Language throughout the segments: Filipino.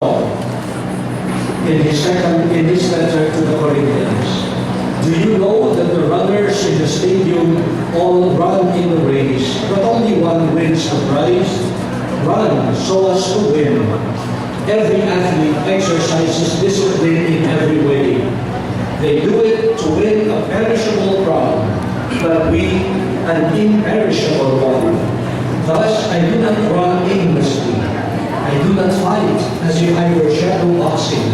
in his letter to the Corinthians. Do you know that the runners in the stadium all run in the race, but only one wins the prize? Run so as to win. Every athlete exercises discipline in every way. They do it to win a perishable crown, but we an imperishable one. Thus I do not run aimlessly. I do not fight as if I were shadow boxing.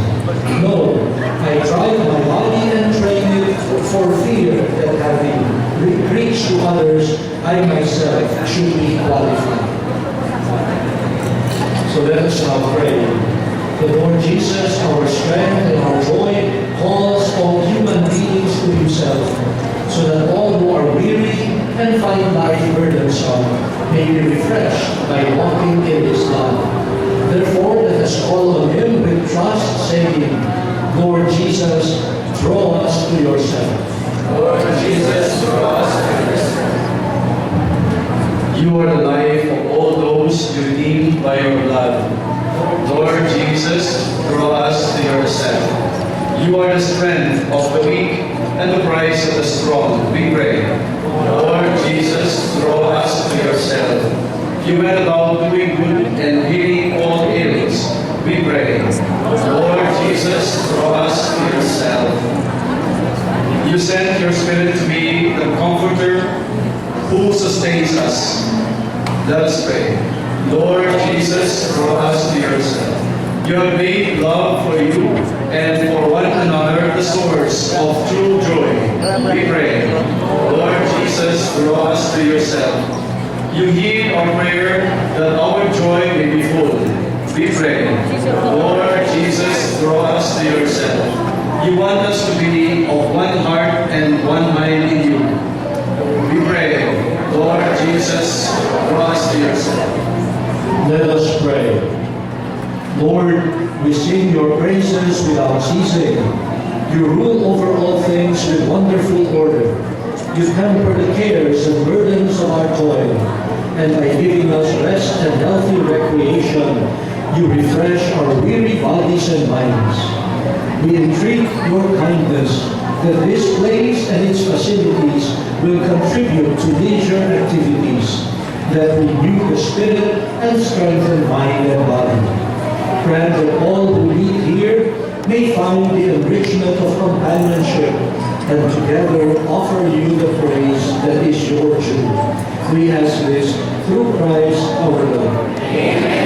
No, I drive my body and train it for fear that having preached to others, I myself should be qualified. So let us now pray. The Lord Jesus, our strength and our joy, calls all human beings to himself, so that all who are weary and find life burdensome may be refreshed by walking in his love. Therefore, let us call on him with trust, saying, Lord Jesus, draw us to yourself. Lord Jesus, draw us to yourself. You are the life of all those you redeemed by your blood. Lord Jesus, draw us to yourself. You are the strength of the weak and the price of the strong, we pray. Lord Jesus, draw us to yourself. You went about doing good and healing all ills, we pray. Lord Jesus, draw us to yourself. You sent your Spirit to be the Comforter who sustains us. Let us pray. Lord Jesus, draw us to yourself. You have made love for you and for one another the source of true joy. We pray. Lord Jesus, draw us to yourself. You heed our prayer that our joy may be full. We pray. Lord Jesus, draw us to yourself. You want us to be of one heart and one mind in you. We pray. Lord Jesus, draw us to yourself. Let us pray. Lord, we sing your praises without ceasing. You rule over all things with wonderful order. You temper the cares and burdens of our toil, and by giving us rest and healthy recreation, you refresh our weary bodies and minds. We entreat your kindness that this place and its facilities will contribute to leisure activities that renew the spirit and strengthen mind and body. Grant that all who meet here may find the enrichment of companionship and together offer you the praise that is your due. We ask this through Christ our Lord. Amen.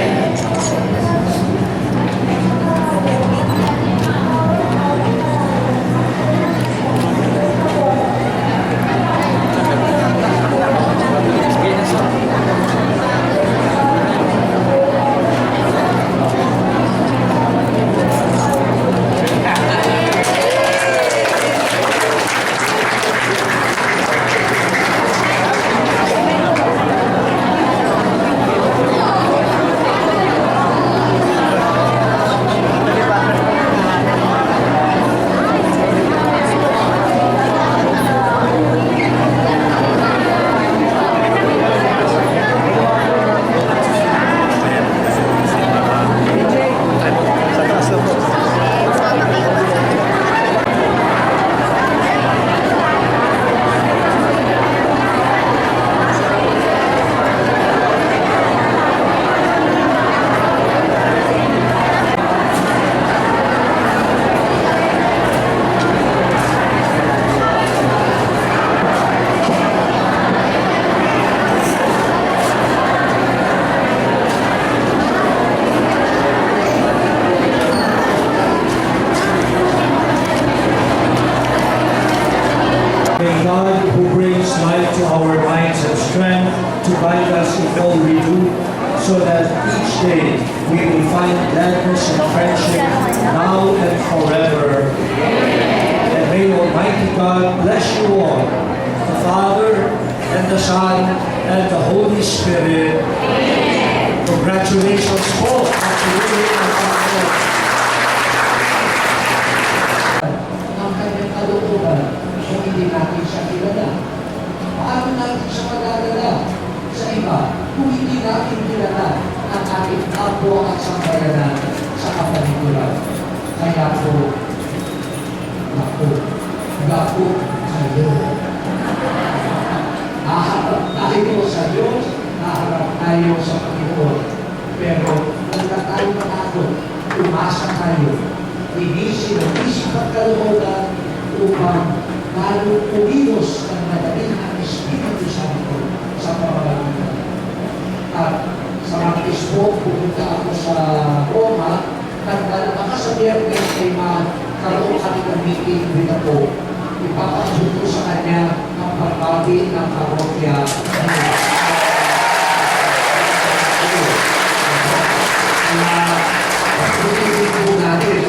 May God, who brings life to our minds and strength, to guide us in all we do, so that each day we will find gladness and friendship now and forever. And may Almighty God bless you all, the Father, and the Son, and the Holy Spirit. Congratulations po. Ang kanyang kalooban kung hindi natin siya kilala. Paano natin siya magdadala sa iba kung hindi natin kilala ang ating kapwa at sambayanan sa kapaniguran. Kaya po, gapo kayo. Naharap tayo sa Diyos, naharap tayo sa Panginoon. Pero kung na tayo matakot, umasa tayo, inisin ang isip at kalooban upang lalo umilos ng madaling ang Espiritu Santo sa pamamagitan. At sa mga ispo, pupunta ako sa Roma, at baka sa Biyernes ay magkaroon kami ng meeting with ako. Ipapasok ko sa kanya ang pagbagi ng parokya. Pagkulitin po natin,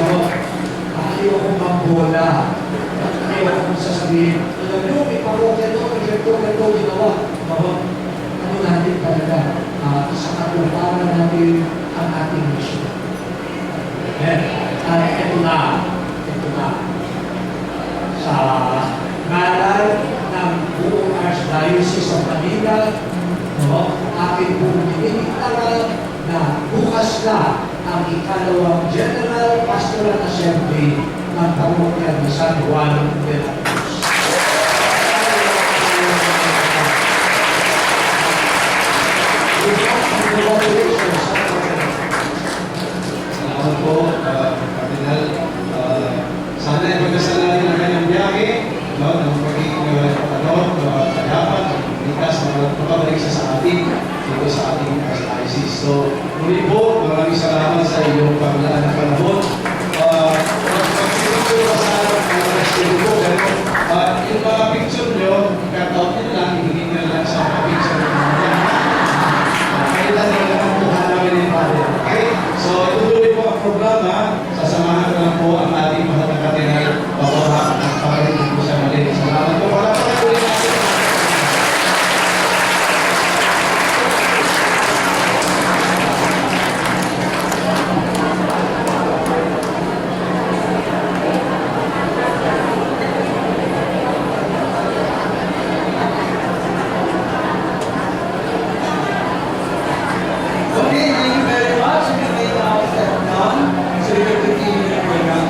ayaw kong mambola. Ayaw kong sasabihin, alam nyo, may parokya doon, may ganito ginawa. Ano natin talaga, sa katuparan natin ang ating mission. At ito na. Sa ngalan ng buong Archdiocese of Manila, aking pong dinidiktaran na bukas na ang ikalawang General Pastoral Assembly ng Parokya ni San Juan de la Cruz. Congratulations. Salamat po, Cardinal. Sana ay pagkasalan ng kanyang biyahe, ng pagiging dapat, likas, makabalik siya sa atin, dito sa ating diocese. So, muli po, maraming salamat sa iyong paglaan ng panahon. Pag-ibig po sa ating